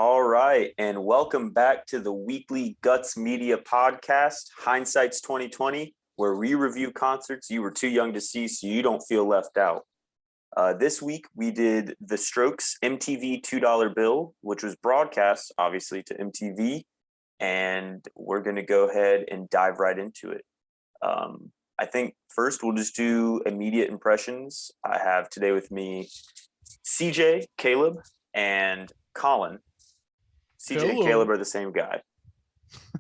All right, and welcome back to the weekly Gutz Media podcast, Hindsight's 2020, where we review concerts you were too young to see so you don't feel left out. This week, we did the Strokes MTV $2 bill, which was broadcast, obviously, to MTV, and we're going to go ahead and dive right into it. I think first we'll just do immediate impressions. I have today with me CJ, Caleb, and Colin. CJ and Caleb are the same guy.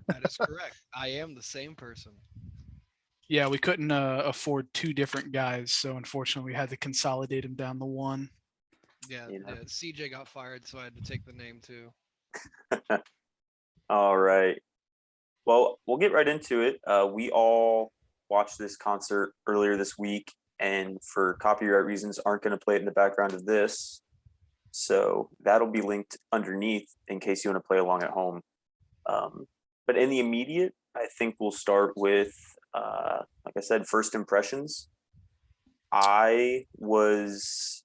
That is correct. I am the same person. Yeah, we couldn't afford two different guys, so unfortunately we had to consolidate them down to one. Yeah, CJ got fired, so I had to take the name too. All right. Well, we'll get right into it. We all watched this concert earlier this week, and for copyright reasons, aren't going to play it in the background of this. So that'll be linked underneath in case you want to play along at home. But in the immediate, I think we'll start with, like I said, first impressions. I was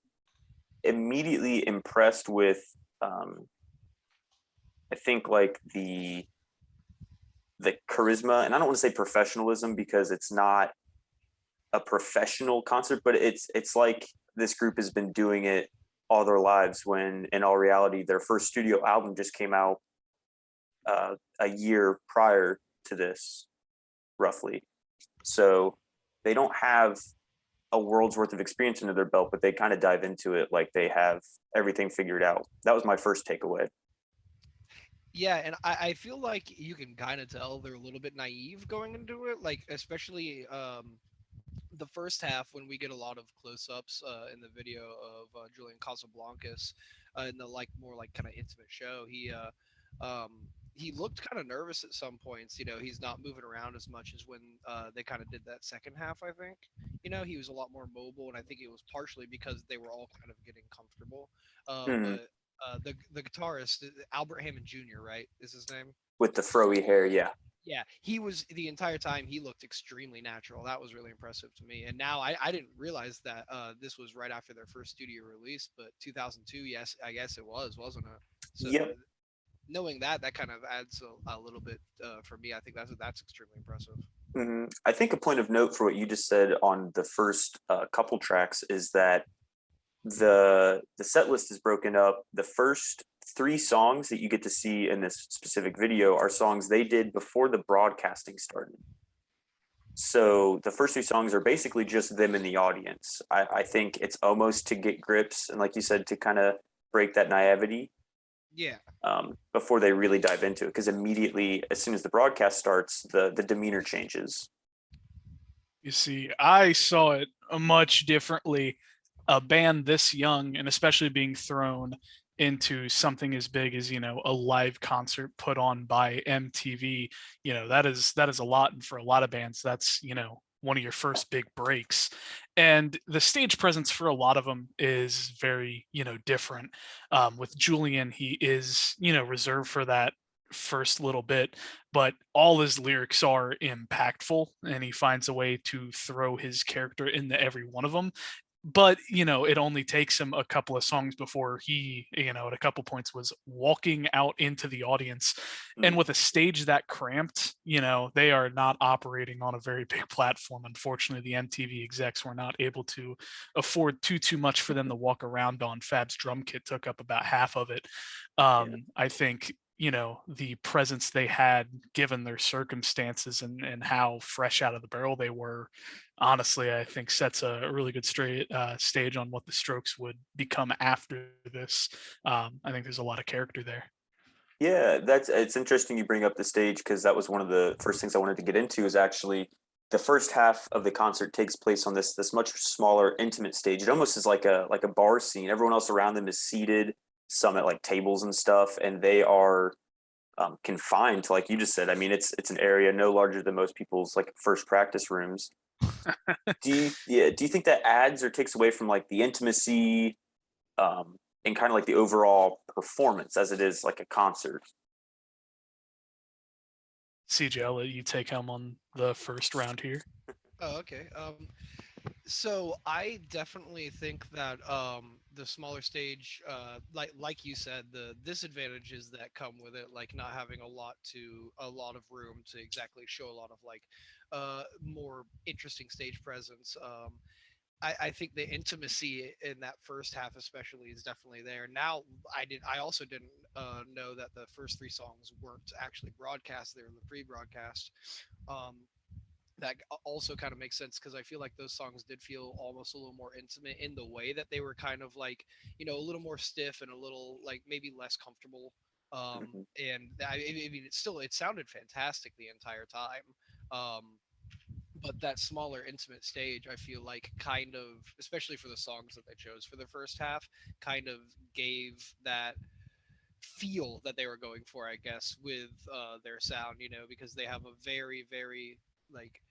immediately impressed with, I think, like the charisma, and I don't want to say professionalism because it's not a professional concert, but it's like this group has been doing it all their lives, when in all reality their first studio album just came out a year prior to this, roughly. So they don't have a world's worth of experience under their belt, but they kind of dive into it like they have everything figured out. That was my first takeaway. Yeah, and I feel like you can kind of tell they're a little bit naive going into it, like especially the first half when we get a lot of close-ups in the video of Julian Casablancas in the more kind of intimate show. He looked kind of nervous at some points. He's not moving around as much as when they kind of did that second half. I think he was a lot more mobile, and I think it was partially because they were all kind of getting comfortable. But the guitarist Albert Hammond Jr., right, is his name, with the froey hair. Yeah, he was the entire time. He looked extremely natural. That was really impressive to me. And now I didn't realize that this was right after their first studio release, but 2002. Yes, I guess it was, wasn't it? So Yep. Knowing that kind of adds a little bit for me. I think that's extremely impressive. Mm-hmm. I think a point of note for what you just said on the first couple tracks is that the set list is broken up. The first three songs that you get to see in this specific video are songs they did before the broadcasting started. So the first three songs are basically just them in the audience. I think it's almost to get grips and, like you said, to kind of break that naivety. Yeah. Before they really dive into it, because immediately, as soon as the broadcast starts, the demeanor changes. You see, I saw it much differently. A band this young, and especially being thrown into something as big as a live concert put on by MTV, that is a lot, and for a lot of bands that's one of your first big breaks. And the stage presence for a lot of them is very different. With Julian, he is reserved for that first little bit, but all his lyrics are impactful, and he finds a way to throw his character into every one of them. But it only takes him a couple of songs before he at a couple points was walking out into the audience. And with a stage that cramped, they are not operating on a very big platform. Unfortunately, the MTV execs were not able to afford too much for them to walk around on. Fab's drum kit took up about half of it. I think the presence they had, given their circumstances and how fresh out of the barrel they were, honestly, I think sets a really good stage on what the Strokes would become after this. I think there's a lot of character there. Yeah, it's interesting you bring up the stage, because that was one of the first things I wanted to get into. Is actually the first half of the concert takes place on this much smaller, intimate stage. It almost is like a bar scene. Everyone else around them is seated, some at like tables and stuff, and they are confined to, like you just said. I mean, it's an area no larger than most people's like first practice rooms. Do you think that adds or takes away from like the intimacy and kind of like the overall performance as it is like a concert? CJ, I'll let you take home on the first round here. Oh, okay. So I definitely think that the smaller stage, like you said, the disadvantages that come with it, like not having a lot of room to exactly show a lot of like more interesting stage presence. I think the intimacy in that first half especially is definitely there. Now I also didn't know that the first three songs weren't actually broadcast there in the pre-broadcast. Um, that also kind of makes sense because I feel like those songs did feel almost a little more intimate in the way that they were kind of like, a little more stiff and a little like maybe less comfortable. Mhm. And I mean, it sounded fantastic the entire time. Um, but that smaller intimate stage, I feel like kind of, especially for the songs that they chose for the first half, kind of gave that feel that they were going for, I guess, with their sound, because they have a very, very like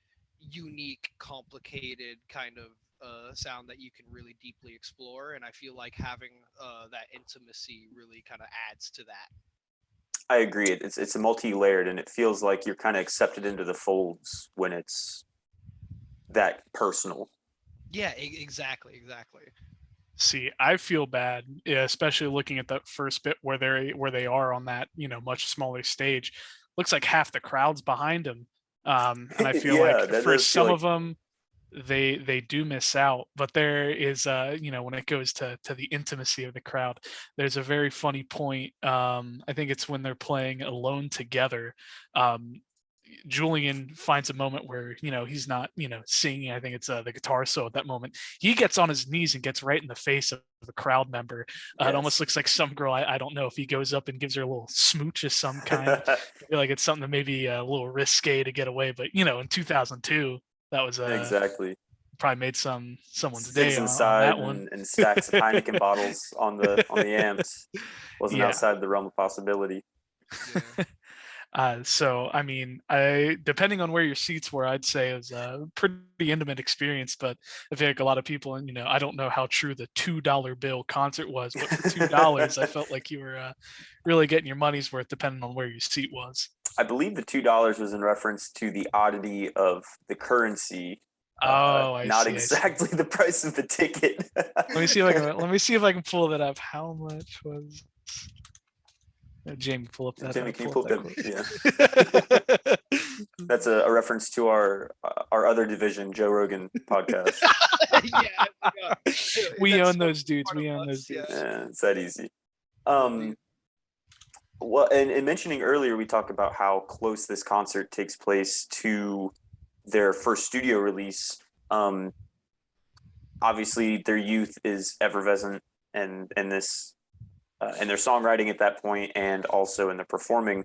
unique, complicated kind of sound that you can really deeply explore. And I feel like having that intimacy really kind of adds to that. I agree. It's a multi-layered, and it feels like you're kind of accepted into the folds when it's that personal. Yeah, exactly. See, I feel bad, yeah, especially looking at that first bit where they are on that much smaller stage. Looks like half the crowd's behind them, and I feel like Yeah, that for does feel some like of them they do miss out. But there is when it goes to the intimacy of the crowd, there's a very funny point. I think it's when they're playing Alone Together. Um, Julian finds a moment where he's not singing. I think it's the guitar solo at that moment. He gets on his knees and gets right in the face of the crowd member. It almost yes. looks like some girl. I don't know if he goes up and gives her a little smooch of some kind. I feel like it's something that maybe a little risque to get away, but in 2002, that was Exactly. probably made someone's Sticks day on inside that one. and stacks of Heineken bottles on the amps wasn't Yeah. outside the realm of possibility. Yeah. So I mean, I depending on where your seats were, I'd say it was a pretty intimate experience. But I feel like a lot of people, and I don't know how true the $2 bill concert was, but for $2, I felt like you were really getting your money's worth, depending on where your seat was. I believe the $2 was in reference to the oddity of the currency, Oh, I not see. I see. exactly the price of the ticket. Let me see if I can pull that up. How much was? Jamie, pull up that. Jimmy, can you Pull pull up up that that? quote. Yeah, that's a reference to our other division, Joe Rogan podcast. Yeah, I forgot. We That's own those dudes. part of We own those us. Yeah. dudes. Yeah, it's that easy. Yeah, Well, and mentioning earlier, we talked about how close this concert takes place to their first studio release. Um, Obviously, their youth is effervescent, and this and their songwriting at that point, and also in the performing.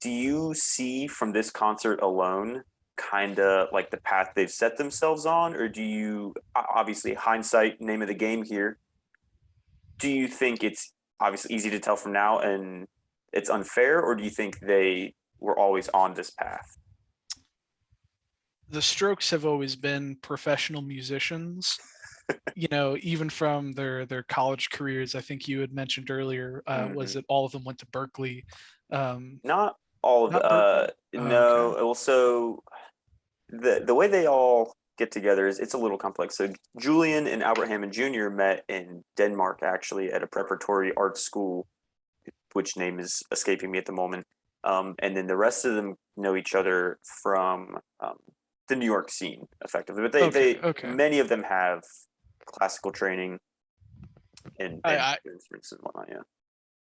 Do you see from this concert alone, kind of like the path they've set themselves on, or do you obviously hindsight, name of the game here? Do you think it's obviously easy to tell from now and it's unfair, or do you think they were always on this path? The Strokes have always been professional musicians. Even from their college careers. I think you had mentioned earlier, was Hmm. that all of them went to Berkeley? Not all of Not Berkeley. Okay. no. Also, the way they all get together is it's a little complex. So Julian and Albert Hammond Jr. met in Denmark actually at a preparatory art school, which name is escaping me at the moment. And then the rest of them know each other from the New York scene, effectively. But Okay. they Okay. many of them have classical training I, and I instruments and whatnot. Yeah.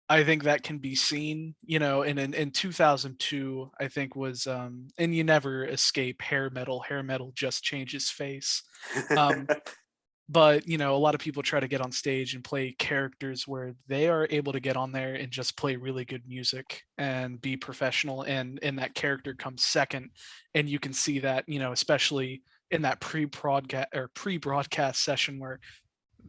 I think that can be seen, and in 2002, I think was, and you never escape hair metal. Hair metal just changes face. Um, but a lot of people try to get on stage and play characters where they are able to get on there and just play really good music and be professional, and that character comes second. And you can see that, especially in that pre-broadcast session where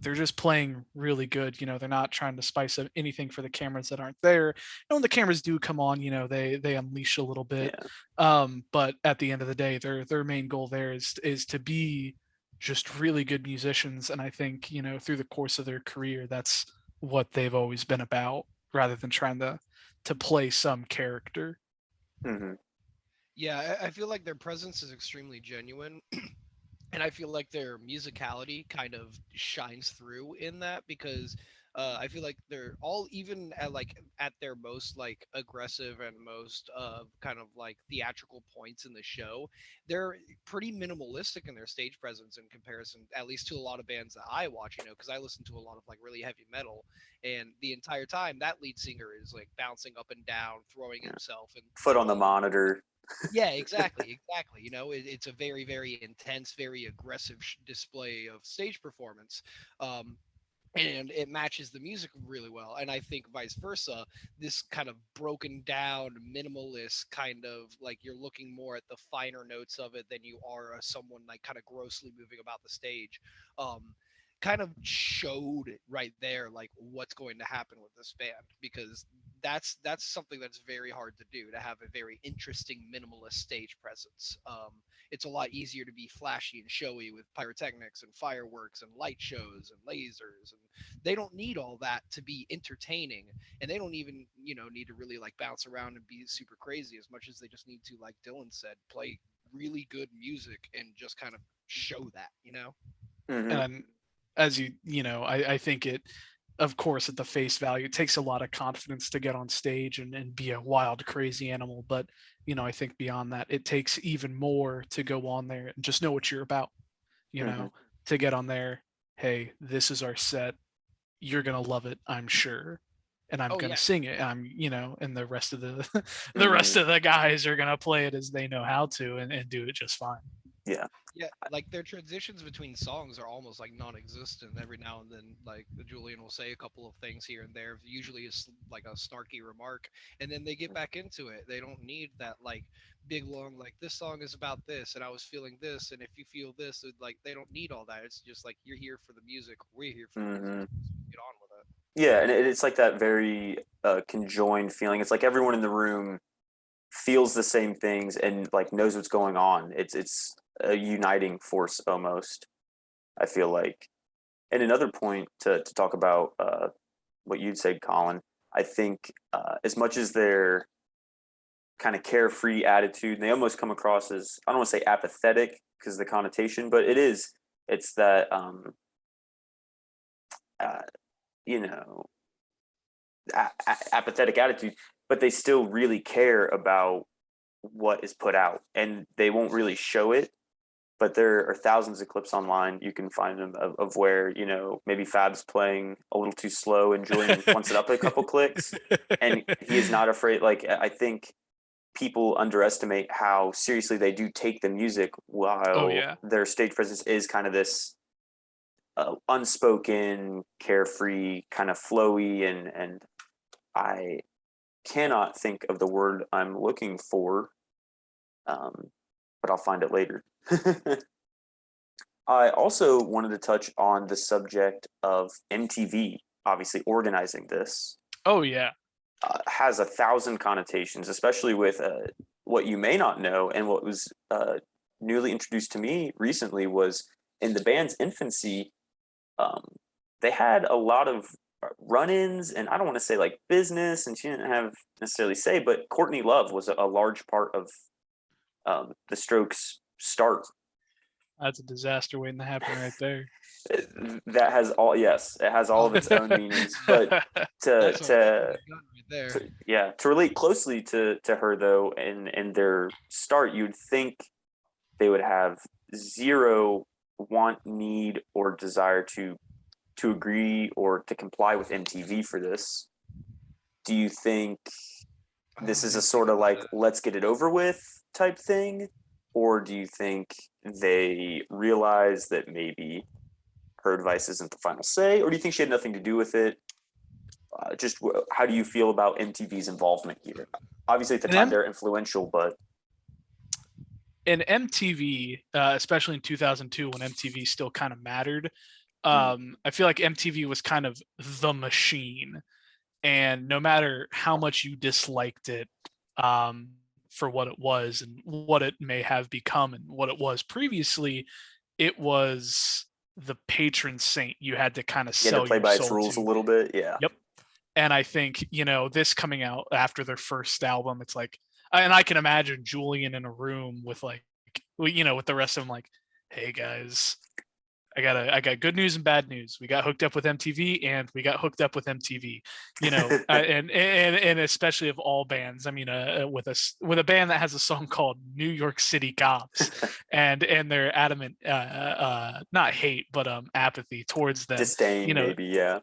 they're just playing really good. They're not trying to spice up anything for the cameras that aren't there. And when the cameras do come on, they unleash a little bit. Yeah. But at the end of the day, their main goal there is to be just really good musicians. And I think, through the course of their career, that's what they've always been about, rather than trying to play some character. Hmm. Yeah, I feel like their presence is extremely genuine. and I feel like their musicality kind of shines through in that because I feel like they're all even at their most like aggressive and most kind of like theatrical points in the show, they're pretty minimalistic in their stage presence in comparison, at least to a lot of bands that I watch. You know, because I listen to a lot of like really heavy metal, and the entire time that lead singer is like bouncing up and down, throwing Yeah. himself, and Foot on the all monitor. yeah, exactly. You know, it's a very, very intense, very aggressive display of stage performance. Um, and it matches the music really well. And I think vice versa, this kind of broken down, minimalist kind of like you're looking more at the finer notes of it than you are someone like kind of grossly moving about the stage. Um, kind of showed right there like what's going to happen with this band because that's something that's very hard to do, to have a very interesting minimalist stage presence. It's a lot easier to be flashy and showy with pyrotechnics and fireworks and light shows and lasers, and they don't need all that to be entertaining, and they don't even need to really like bounce around and be super crazy as much as they just need to, like Dylan said, play really good music and just kind of show that. Mhm. And as I think it, of course, at the face value, it takes a lot of confidence to get on stage and be a wild, crazy animal. But, I think beyond that, it takes even more to go on there and just know what you're about, Mhm. to get on there. Hey, this is our set. You're going to love it, I'm sure. And I'm Oh going yeah. to sing it. And the rest of the, the rest Mhm. of the guys are going to play it as they know how to and do it just fine. Yeah. Yeah, like their transitions between songs are almost like non-existent. Every now and then, like Julian will say a couple of things here and there. Usually, it's like a snarky remark, and then they get back into it. They don't need that like big long like this song is about this, and I was feeling this, and if you feel this, like they don't need all that. It's just like you're here for the music. We're here for the music. Mhm. Get on with it. Yeah, and it's like that very conjoined feeling. It's like everyone in the room feels the same things and like knows what's going on. It's a uniting force almost, I feel like. And another point to talk about what you'd said, Colin, I think as much as their kind of carefree attitude, they almost come across as, I don't want to say apathetic because of the connotation, but it's that uh, you know apathetic attitude, but they still really care about what is put out, and they won't really show it. But there are thousands of clips online you can find them of where maybe Fab's playing a little too slow and Julian wants it up a couple clicks, and he is not afraid. Like I think people underestimate how seriously they do take the music Oh while yeah. their stage presence is kind of this unspoken, carefree, kind of flowy, and I cannot think of the word I'm looking for, but I'll find it later. I also wanted to touch on the subject of MTV, obviously organizing this. Oh yeah. Has 1,000 connotations, especially with what you may not know, and what was newly introduced to me recently was in the band's infancy. Um, they had a lot of run-ins, and I don't want to say like business, and she didn't have necessarily say, but Courtney Love was a large part of the Strokes' start. That's a disaster waiting to happen right there. That has all, yes, it has all Oh, of its own meanings, but to that's a to gun right there. yeah, to relate closely to her though, and their start, you'd think they would have zero want, need, or desire to agree or to comply with MTV for this. Do you think Oh this is a man, sort think of about like it. let's get it over with type thing, or do you think they realize that maybe her advice isn't the final say, or do you think she had nothing to do with it? Just how do you feel about MTV's involvement here? Obviously, at the And time M- they're influential, but and MTV, especially in 2002 when MTV still kind of mattered, mm, I feel like MTV was kind of the machine, and no matter how much you disliked it um, for what it was and what it may have become and what it was previously, it was the patron saint you had to kind of you had to sell play your by its soul rules a to. little bit. Yeah. Yep. And I think, this coming out after their first album, it's like, and I can imagine Julian in a room with like, with the rest of them, like, hey guys, I got good news and bad news. We got hooked up with MTV, and we got hooked up with MTV. You know, and especially of all bands. I mean, with a band that has a song called New York City Cops, and their adamant not hate but apathy towards them. Disdain, You know, maybe, yeah.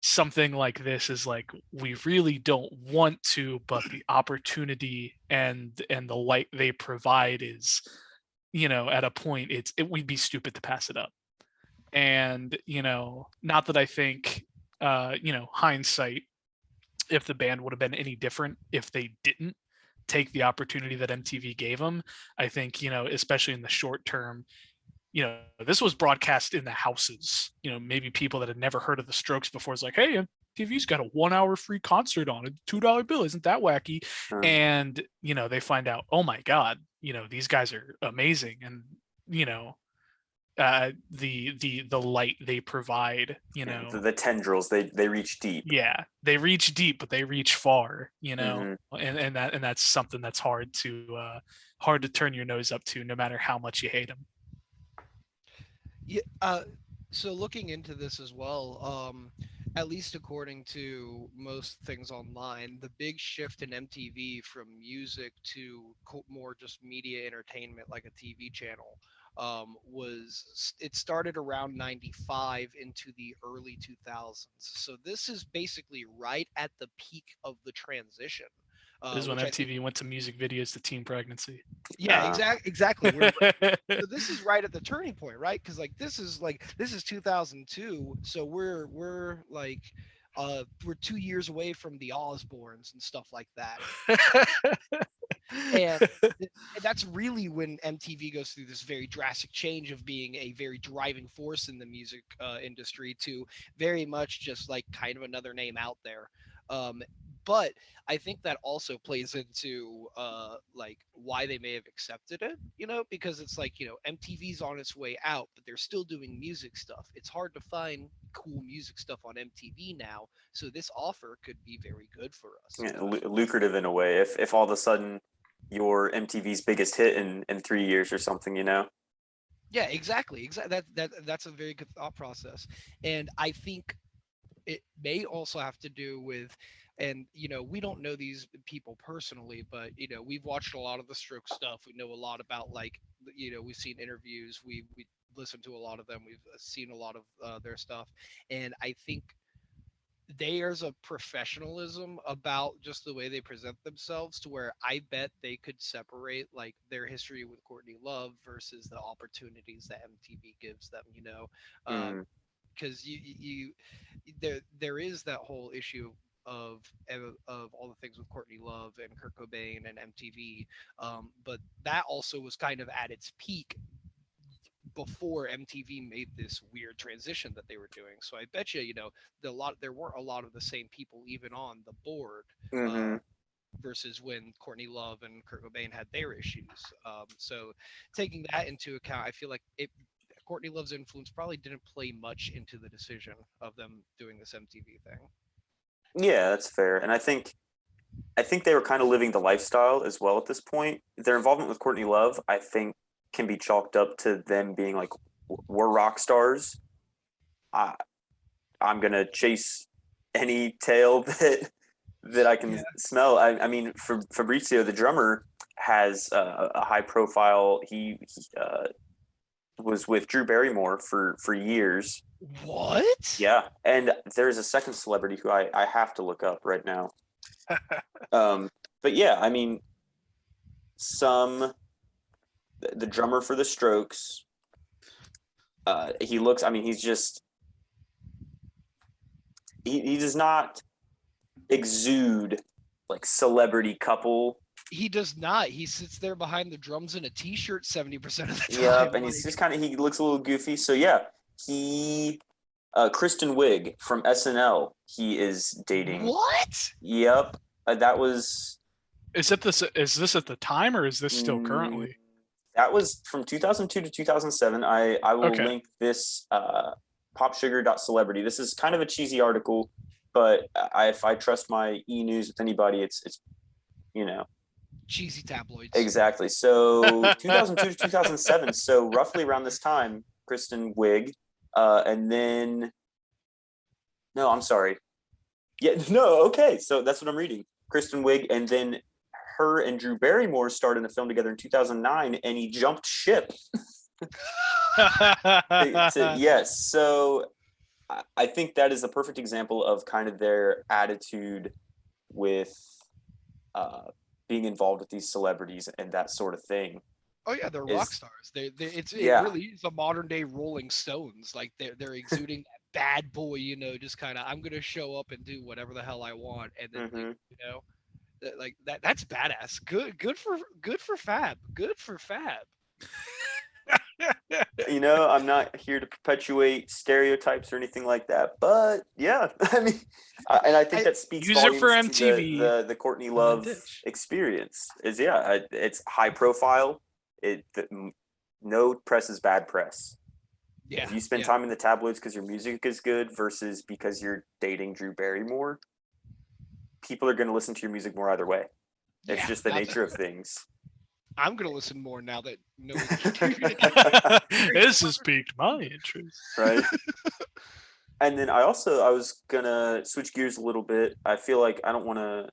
something like this is like, we really don't want to, but the opportunity and the light they provide is, you know, at a point we'd be stupid to pass it up. And, you know, not that I think, you know, hindsight, if the band would have been any different if they didn't take the opportunity that MTV gave them. I think, you know, especially in the short term, you know, this was broadcast in the houses. You know, maybe people that had never heard of the Strokes before is like, hey, MTV's got a 1 hour free concert on a $2 bill. Isn't that wacky? And, you know, they find out, oh my God, you know, these guys are amazing. And, you know, the light they provide, you know, the tendrils, they reach deep. Yeah, they reach deep, but they reach far, you know, and that's something that's hard to turn your nose up to, no matter how much you hate them. Yeah. So looking into this as well, at least according to most things online, the big shift in MTV from music to more just media entertainment, like a TV channel, it started around 95 into the early 2000s. So this is basically right at the peak of the transition. This is when MTV went to music videos to teen pregnancy. Yeah, exactly. So this is right at the turning point, right? Because this is 2002, so we're like we're 2 years away from the Osbournes and stuff like that. And that's really when MTV goes through this very drastic change of being a very driving force in the music industry to very much just like kind of another name out there. But I think that also plays into like why they may have accepted it, you know, because it's like, you know, MTV's on its way out, but they're still doing music stuff. It's hard to find cool music stuff on MTV now, so this offer could be very good for us. Yeah, lucrative in a way. If all of a sudden you're MTV's biggest hit in 3 years or something, you know. Yeah, exactly. That's a very good thought process, and I think it may also have to do with, and you know, we don't know these people personally, but you know, we've watched a lot of the Stroke stuff. We know a lot about, like, you know, we've seen interviews, we listened to a lot of them, we've seen a lot of their stuff, and I think there's a professionalism about just the way they present themselves to where I bet they could separate like their history with Courtney Love versus the opportunities that MTV gives them, you know. Because you there is that whole issue of all the things with Courtney Love and Kurt Cobain and MTV, but that also was kind of at its peak before MTV made this weird transition that they were doing. So I bet you, you know, there weren't a lot of the same people even on the board versus when Courtney Love and Kurt Cobain had their issues. So taking that into account, I feel like Courtney Love's influence probably didn't play much into the decision of them doing this MTV thing. Yeah, that's fair. And I think they were kind of living the lifestyle as well at this point. Their involvement with Courtney Love, I think, can be chalked up to them being like, we're rock stars. I'm gonna chase any tail that I can smell. I mean, Fabrizio, the drummer, has a high profile. He was with Drew Barrymore for years. What? Yeah, and there's a second celebrity who I have to look up right now. But yeah, I mean, the drummer for the Strokes, he looks, I mean, he's just, he does not exude like celebrity couple. He does not. He sits there behind the drums in a t-shirt 70% of the time. Yep, and he's just kind of, he looks a little goofy. So yeah, Kristen Wiig from SNL, he is dating. What? Yep, that was. Is this at the time, or is this still currently? That was from 2002 to 2007. I will link this popsugar.celebrity. This is kind of a cheesy article, but if I trust my e-news with anybody, it's you know, cheesy tabloids. Exactly. So 2002 to 2007. So roughly around this time, Kristen Wiig, and then no, I'm sorry. Yeah, no, okay. So that's what I'm reading. Kristen Wiig, and then her and Drew Barrymore starred in a film together in 2009, and he jumped ship. Yes. So I think that is a perfect example of kind of their attitude with being involved with these celebrities and that sort of thing. Oh yeah, they're rock stars. It Yeah. really is a modern day Rolling Stones. Like they're exuding that bad boy, just kind of I'm gonna show up and do whatever the hell I want, and then that's badass. Good for Fab. Good for Fab. I'm not here to perpetuate stereotypes or anything like that, but yeah, I mean, and I think that speaks User volumes for to MTV. the Courtney Love experience. Is it's high profile. No press is bad press. Yeah. If you spend time in the tabloids because your music is good versus because you're dating Drew Barrymore, people are going to listen to your music more either way. It's just the nature of things. I'm gonna listen more now that no. This has piqued my interest. Right. And then I was gonna switch gears a little bit. I feel like I don't want to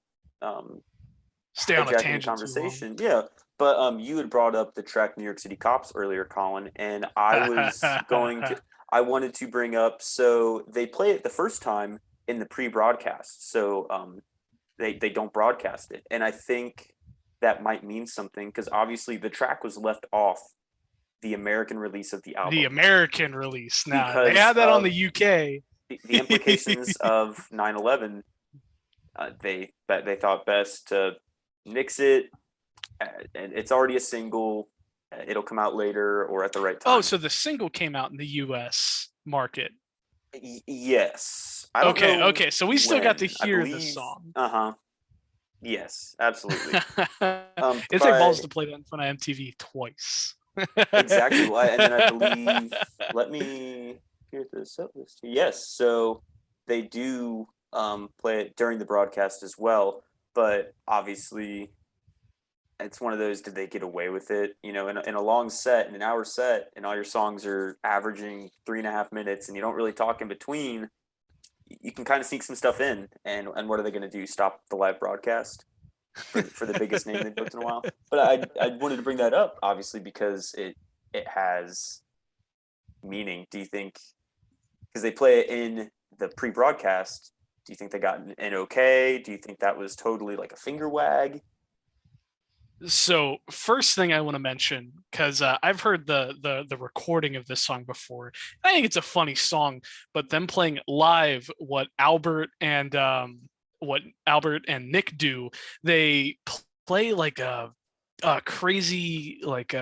stay on a tangent conversation. Yeah, but you had brought up the track New York City Cops earlier, Colin, and I was I wanted to bring up. So they play it the first time in the pre-broadcast, so they don't broadcast it, and I think that might mean something because obviously the track was left off the American release of the album. The American release. Now they had that on the UK. The implications of 9/11. They thought best to nix it, and it's already a single. It'll come out later or at the right time. Oh, so the single came out in the US market. Yes. I don't know okay. So we still got to hear the song. Yes, absolutely. It's like balls to play that in front of MTV twice. Exactly. And then I believe, let me hear this up. Yes, so they do play it during the broadcast as well, but obviously it's one of those, did they get away with it? In a long set, in an hour set, and all your songs are averaging 3.5 minutes and you don't really talk in between, you can kind of sneak some stuff in, and what are they going to do? Stop the live broadcast for the biggest name they've booked in a while? But I wanted to bring that up, obviously, because it has meaning. Do you think, because they play it in the pre-broadcast, do you think they got an okay? Do you think that was totally like a finger wag? So first thing I want to mention, because I've heard the recording of this song before. I think it's a funny song, but them playing live what Albert and Nick do, they play like a crazy, like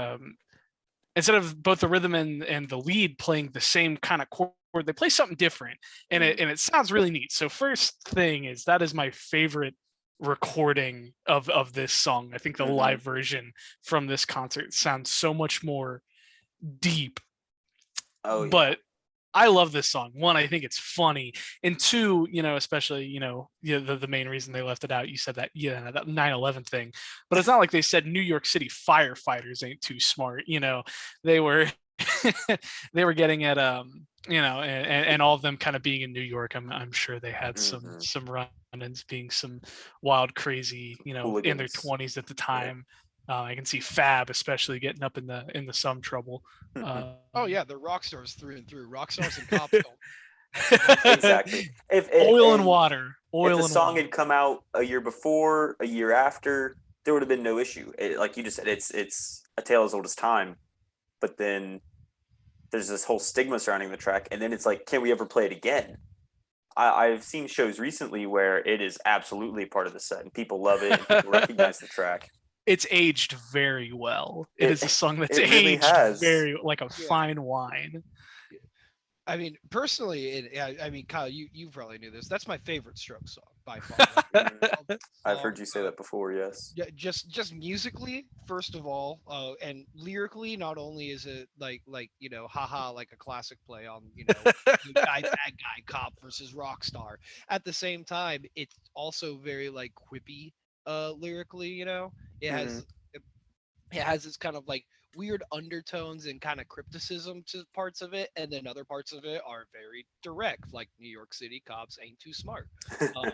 instead of both the rhythm and the lead playing the same kind of chord, they play something different, and it sounds really neat. So first thing is that is my favorite recording of this song. I think the live version from this concert sounds so much more deep. Oh, yeah. But I love this song. One, I think it's funny, and two, especially the main reason they left it out. You said that that 9/11 thing, but it's not like they said New York City firefighters ain't too smart. They were they were getting at and all of them kind of being in New York. I'm sure they had some run-ins, being some wild, crazy, hooligans in their 20s at the time. I can see Fab especially getting up in the some trouble. Oh yeah, they're rock stars through and through. Rock stars and cops don't. Exactly. Oil and water. If the song had come out a year before, a year after, there would have been no issue. Like you just said, it's a tale as old as time. But then there's this whole stigma surrounding the track, and then it's like, can we ever play it again? I've seen shows recently where it is absolutely part of the set, and people love it, and people recognize the track. It's aged very well. It is a song that's aged really very like a fine wine. I mean, personally, Kyle, you probably knew this. That's my favorite Strokes song by far. I've heard you say that before. Yes. Yeah, just musically, first of all, and lyrically. Not only is it like haha, like a classic play on good guy, bad guy, cop versus rock star. At the same time, it's also very like quippy, lyrically. It has it has this kind of like weird undertones and kind of crypticism to parts of it, and then other parts of it are very direct, like New York City cops ain't too smart. Um,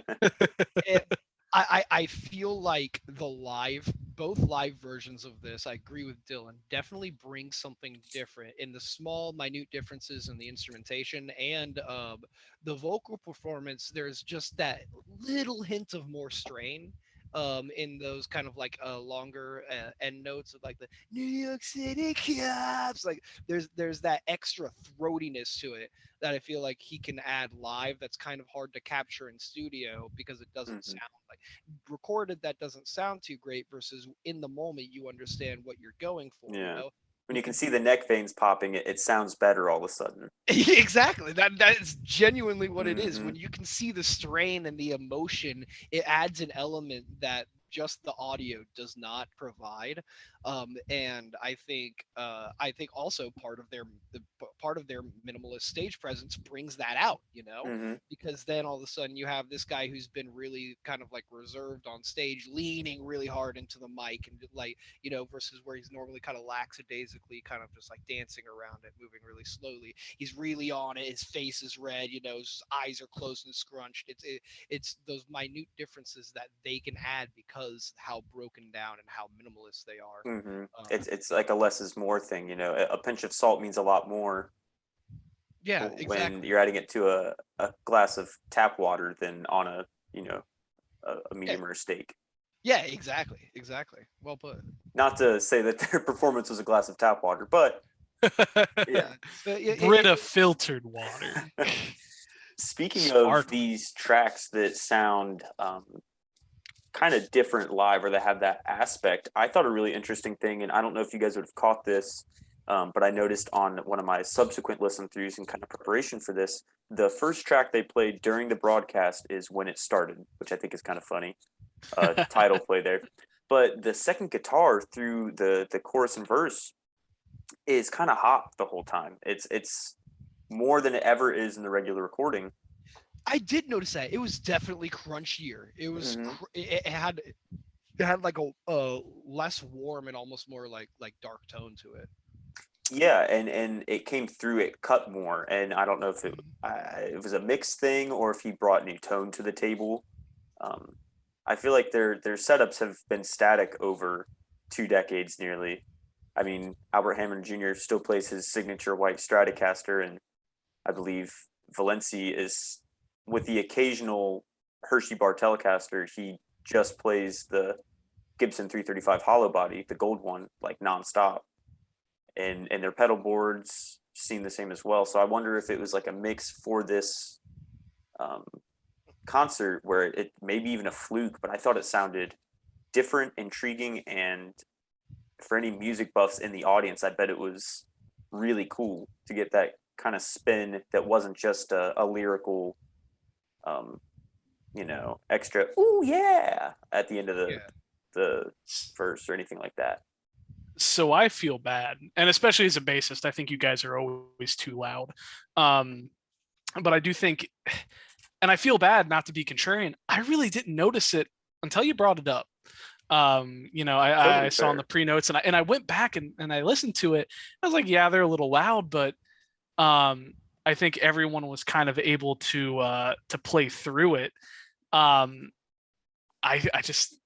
it, I feel like both live versions of this, I agree with Dylan, definitely bring something different in the small, minute differences in the instrumentation and the vocal performance. There's just that little hint of more strain in those kind of like longer end notes of like the New York City cops. Like there's that extra throatiness to it that I feel like he can add live. That's kind of hard to capture in studio because it doesn't sound like recorded. That doesn't sound too great. Versus in the moment, you understand what you're going for. Yeah. You know, When you can see the neck veins popping, it sounds better all of a sudden. exactly. That is genuinely what it is. Mhm. When you can see the strain and the emotion, it adds an element that just the audio does not provide. And I think also part of their minimalist stage presence brings that out. You know, Mhm. because then all of a sudden you have this guy who's been really kind of like reserved on stage, leaning really hard into the mic and like versus where he's normally kind of lackadaisically, kind of just like dancing around it, moving really slowly. He's really on it. His face is red. His eyes are closed and scrunched. It's those minute differences that they can add because how broken down and how minimalist they are. It's like a less is more thing. A pinch of salt means a lot more Yeah, when exactly. you're adding it to a glass of tap water than on a Yeah, medium rare steak. yeah, exactly. Well put. Not to say that their performance was a glass of tap water, but yeah. But yeah, Brita filtered water. Speaking of Sparkling. these tracks that sound kind of different live, or that have that aspect, I thought a really interesting thing, and I don't know if you guys would have caught this, but I noticed on one of my subsequent listen throughs in kind of preparation for this, the first track they played during the broadcast is When It Started, which I think is kind of funny. Title play there. But the second guitar through the chorus and verse is kind of hot the whole time. It's more than it ever is in the regular recording. I did notice that it was definitely crunchier. Mhm. It had like a less warm and almost more like dark tone to it. Yeah, and it came through. It cut more, and I don't know if it was a mixed thing or if he brought new tone to the table. Um, I feel like their setups have been static over 2 decades nearly. I mean, Albert Hammond Jr. still plays his signature white Stratocaster, and I believe Valenci is, with the occasional Hershey Bar Telecaster, he just plays the Gibson 335 hollow body, the gold one, like nonstop. And their pedal boards seem the same as well. So I wonder if it was like a mix for this um, concert where it maybe even a fluke, but I thought it sounded different, intriguing, and for any music buffs in the audience, I bet it was really cool to get that kind of spin that wasn't just a lyrical, um, extra "ooh yeah" at the end of Yeah. the verse or anything like that. So I feel bad, and especially as a bassist, I think you guys are always too loud. Um, but I do think, and I feel bad not to be contrarian. I really didn't notice it until you brought it up. I Totally saw in the fair. pre notes, and I went back and I listened to it. I was like, yeah, they're a little loud, but um, I think everyone was kind of able to play through it. Um, I just,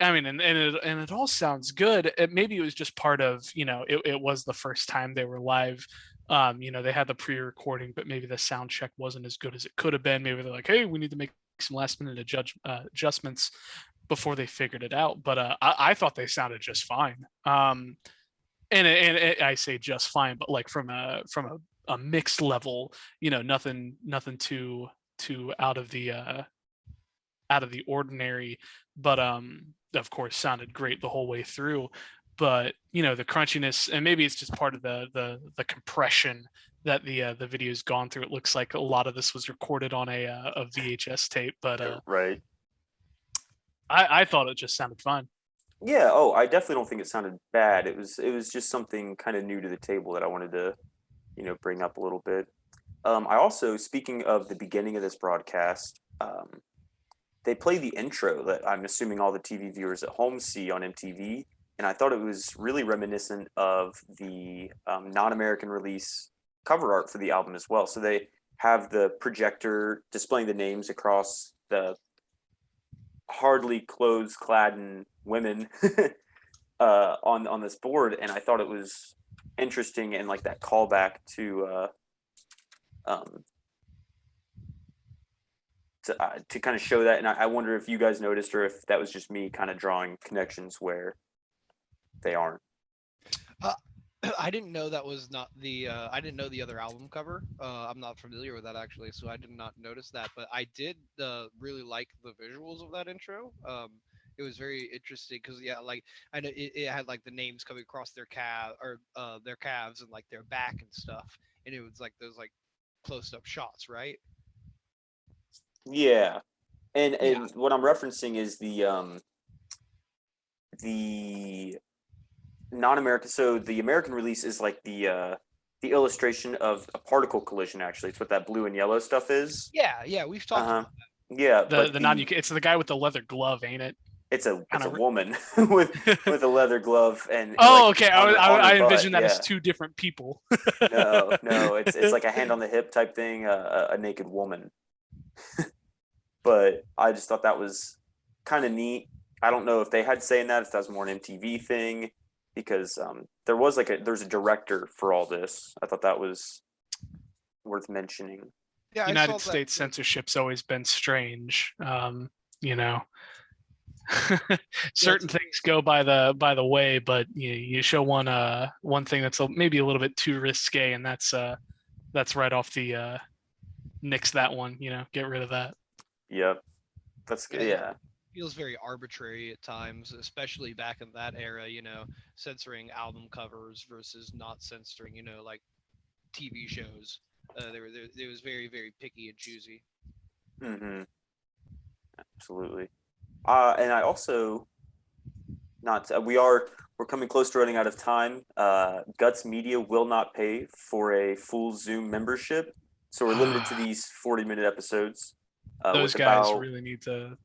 I mean, and it all sounds good. Maybe it was just part of, it was the first time they were live. They had the pre-recording, but maybe the sound check wasn't as good as it could have been. Maybe they're like, hey, we need to make some last minute adjustments before they figured it out. But I thought they sounded just fine. I say just fine, but like from a mixed level, nothing too out of the ordinary, but of course sounded great the whole way through. But the crunchiness, and maybe it's just part of the compression that the video's gone through. It looks like a lot of this was recorded on a VHS tape, but Right. I thought it just sounded fine. Yeah. Oh, I definitely don't think it sounded bad. It was just something kind of new to the table that I wanted to, bring up a little bit. I also, speaking of the beginning of this broadcast, they play the intro that I'm assuming all the TV viewers at home see on MTV, and I thought it was really reminiscent of the non-American release cover art for the album as well. So they have the projector displaying the names across the hardly clothes-clad women on this board, and I thought it was interesting and like that callback to kind of show that. And I wonder if you guys noticed or if that was just me kind of drawing connections where they aren't. I didn't know that was not the I didn't know the other album cover. I'm not familiar with that actually, so I did not notice that. But I did really like the visuals of that intro. It was very interesting because yeah, like I know it had like the names coming across their their calves and like their back and stuff, and it was like those like close up shots, right? Yeah, and Yeah. what I'm referencing is the non-American. So the American release is like the illustration of a particle collision. Actually, it's what that blue and yellow stuff is. Yeah, we've talked about Yeah, but it's the guy with the leather glove, ain't it? it's a woman with a leather glove and oh, like, okay. I envisioned that as two different people. no, it's like a hand on the hip type thing, a naked woman. But I just thought that was kind of neat. I don't know if they had say in that, if that was more an MTV thing, because there's a director for all this. I thought that was worth mentioning. Yeah, United States censorship's always been strange. You know, certain things go by the way, but you show one thing that's maybe a little bit too risque, and that's right off the nix that one. Get rid of that. Yep, that's good. Yeah. Feels very arbitrary at times, especially back in that era, censoring album covers versus not censoring, like TV shows. It was very, very picky and choosy. Mm-hmm. Absolutely. And I also we're coming close to running out of time. Gutz Media will not pay for a full Zoom membership, so we're limited to these 40-minute episodes. Those guys really need to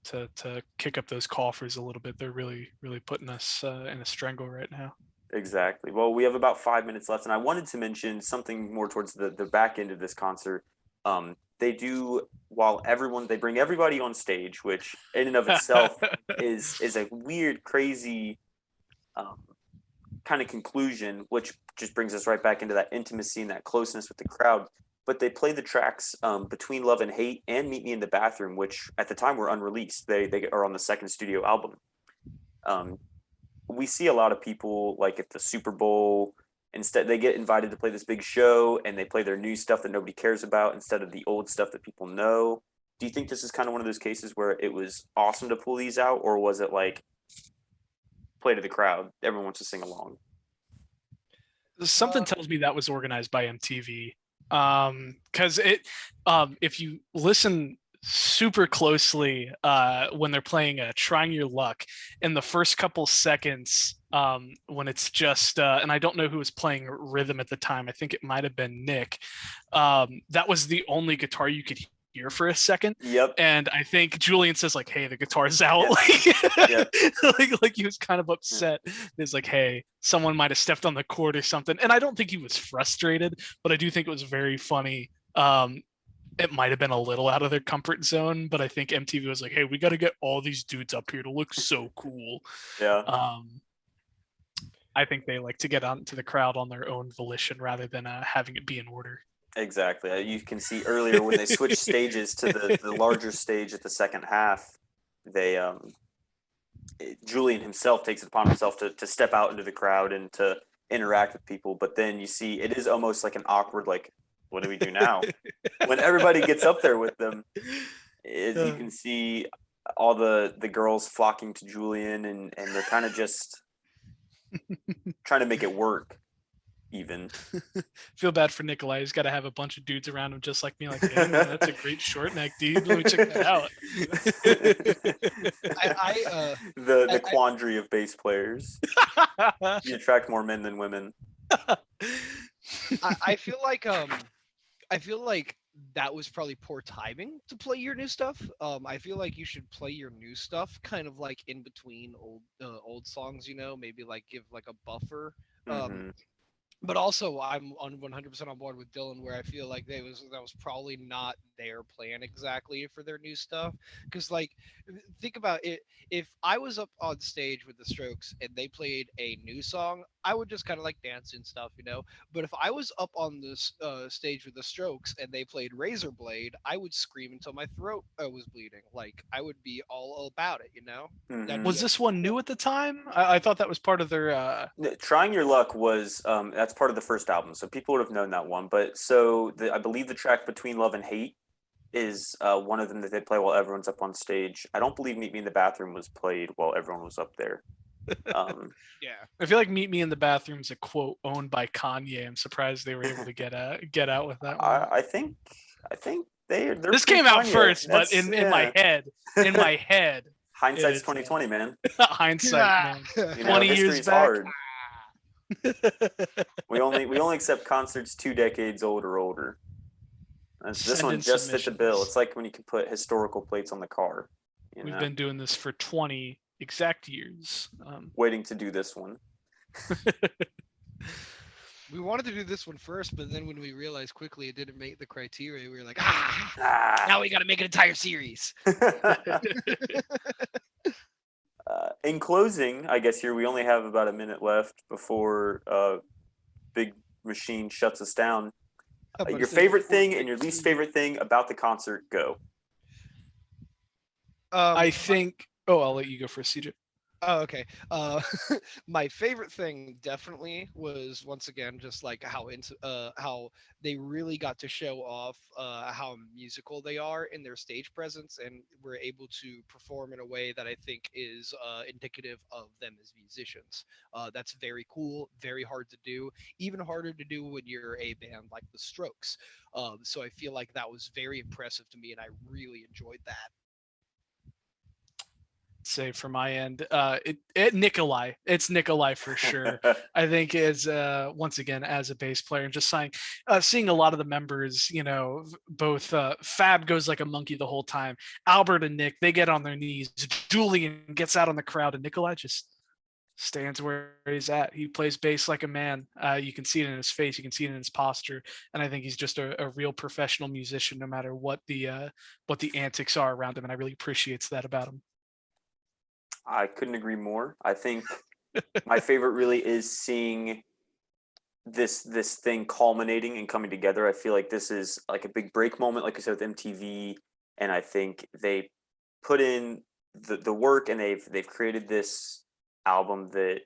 kick up those coffers a little bit. They're really, really putting us in a strangle right now. Exactly. Well, we have about 5 minutes left, and I wanted to mention something more towards the back end of this concert. They do, they bring everybody on stage, which in and of itself is a weird, crazy kind of conclusion, which just brings us right back into that intimacy and that closeness with the crowd. But they play the tracks Between Love and Hate and Meet Me in the Bathroom, which at the time were unreleased. They are on the second studio album. We see a lot of people like at the Super Bowl, instead they get invited to play this big show and they play their new stuff that nobody cares about instead of the old stuff that people know. Do you think this is kind of one of those cases where it was awesome to pull these out, or was it like play to the crowd, everyone wants to sing along? Something tells me that was organized by MTV. Because if you listen super closely when they're playing Trying Your Luck, in the first couple seconds, when it's just and I don't know who was playing rhythm at the time, I think it might have been Nick, that was the only guitar you could hear for a second. Yep. And I think Julian says like, hey, the guitar's out. Yep. like he was kind of upset. It's like, hey, someone might have stepped on the chord or something. And I don't think he was frustrated, but I do think it was very funny. It might have been a little out of their comfort zone, but I think MTV was like, hey, we got to get all these dudes up here to look so cool. Yeah. I think they like to get out into the crowd on their own volition rather than having it be in order. Exactly. You can see earlier when they switched stages to the larger stage at the second half, Julian himself takes it upon himself to step out into the crowd and to interact with people. But then you see it is almost like an awkward, like, what do we do now? When everybody gets up there with them, you can see all the girls flocking to Julian, and they're kind of just trying to make it work. Even feel bad for Nikolai. He's got to have a bunch of dudes around him just like me, like, hey, man, that's a great short neck, dude. Let me check that out. The quandary of bass players. You attract more men than women. I feel like that was probably poor timing to play your new stuff. I feel like you should play your new stuff kind of like in between old songs, maybe like give like a buffer. Um, Hmm. but also I'm on 100% on board with Dylan where I feel like that was probably not their plan exactly for their new stuff because like think about it, if I was up on stage with the Strokes and they played a new song I would just kind of like dance and stuff, but if I was up on this stage with the Strokes and they played Razor Blade I would scream until my throat was bleeding, like I would be all about it, that'd Hmm. be Was this one new at the time? I thought that was part of their. Trying Your Luck was that's part of the first album, so people would have known that one. But I believe the track Between Love and Hate is one of them that they play while everyone's up on stage. I don't believe Meet Me in the Bathroom was played while everyone was up there. Um, yeah. I feel like "Meet Me in the Bathroom" is a quote owned by Kanye. I'm surprised they were able to get out with that one. I think they're This pretty came out Kanye. first, but That's in my head, it Hindsight's is 2020, man. hindsight, Yeah. man. You know, 20 years history's back. hard. We only accept concerts 2 decades old or older. This Send one in just fit the bill. submissions. It's like when you can put historical plates on the car. We've been doing this for 20 exact years. Waiting to do this one. We wanted to do this one first, but then when we realized quickly it didn't make the criteria, we were like, Ah. now we got to make an entire series. In closing, I guess here we only have about a minute left before Big Machine shuts us down. Your favorite thing and your least favorite thing about the concert, go. I think. Oh, I'll let you go first, CJ. Oh, okay. My favorite thing definitely was once again just like how they really got to show off how musical they are in their stage presence, and were able to perform in a way that I think is indicative of them as musicians. That's very cool, very hard to do, even harder to do when you're a band like the Strokes. So I feel like that was very impressive to me, and I really enjoyed that. Say from my end, Nikolai. It's Nikolai for sure. I think is once again as a bass player and just seeing a lot of the members, both Fab goes like a monkey the whole time. Albert and Nick, they get on their knees. Julian gets out on the crowd, and Nikolai just stands where he's at. He plays bass like a man. You can see it in his face. You can see it in his posture, and I think he's just a real professional musician, no matter what the antics are around him. And I really appreciates that about him. I couldn't agree more. I think my favorite really is seeing this thing culminating and coming together. I feel like this is like a big break moment, like I said with MTV, and I think they put in the work, and they've created this album that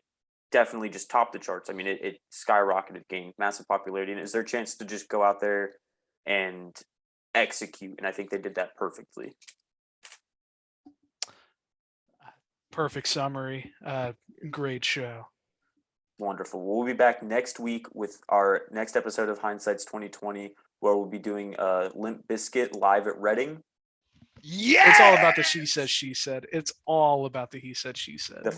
definitely just topped the charts. I mean, it skyrocketed, gained massive popularity, and it's their chance to just go out there and execute, and I think they did that perfectly. Perfect summary. Great show. Wonderful. We'll be back next week with our next episode of Hindsight's 2020, where we'll be doing Limp Bizkit live at Reading. Yeah, it's all about the she said, she said. It's all about the he said, she said. The